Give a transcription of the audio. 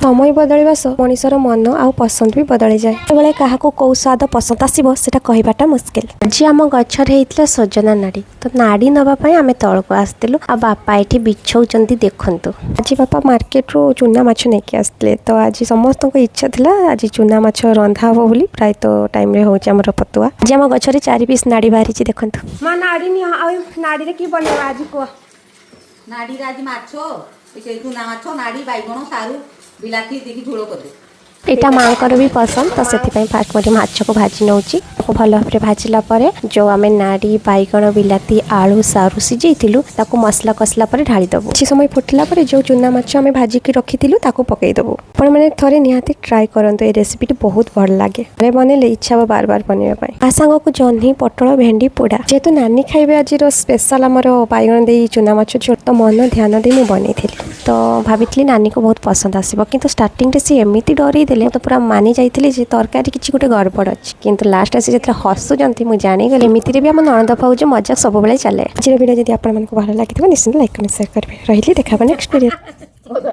समय बदलवा सह मनिषर मन आ पसंद भी बदली जाए। बेले क्या कौ स्वाद पसंद आसो से कहवाटा मुस्किल। आज आम गचर होता सजना नाड़ी तो नाड़ी नापी आम तौक आसलु आ बापा ये बिछौं देखु। आज बापा मार्केट रू चूना माछ नहीं आसते तो आज समस्त इच्छा थी आज चूना माछ रंधा हम बोली प्राय टाइम होमर पतुआ। आज आम गचर 4 पीस नाड़ी बाहरी देखु। माँ नाड़ी नाड़ी कि बनवा आज कह नाड़ी आज माछ चूना माछ नाड़ी बैगण सारू बिलाती देखी झोल कर यहाँ माँ भी पसंद तो से फास्ट मुझे माछ को भाजी नौ भल भाव भाजिला जो आम नाड़ी बैगण बिलाती आलू सारू सीझेलु मसला कसला ढालीदेव किसी समय फुटला जो चूना माछ आम भाजिकी रखी पकईदेव। आप मैंने थे निहाती ट्राए करूँ ये रेसिपी बहुत भल लगे अरे बनइले इच्छा हे बार बार बनवाई। आ सांग को जह्नी पटल भेंडी पोड़ा जेहेतु नानी खाइबे आज स्पेशल आमर बैगण दे चूना माछ झोल तो मन ध्यान दे मुझे बनई तो भाभी नानी को बहुत पसंद आसो कि स्टार्टिंग सी एमती डर तो पूरा मानी जाइए तरकारी किसी गोटे गड़बड़ अच्छी किंतु लास्ट से हसुँच मुझे जानीगली एमती भी आम नणंद पाऊँ मजा सब चले। आज वीडियो जब आपको भल लगी निश्चित लाइक कमेंट शेयर करेंगे रही देखा नेक्स्ट वीडियो।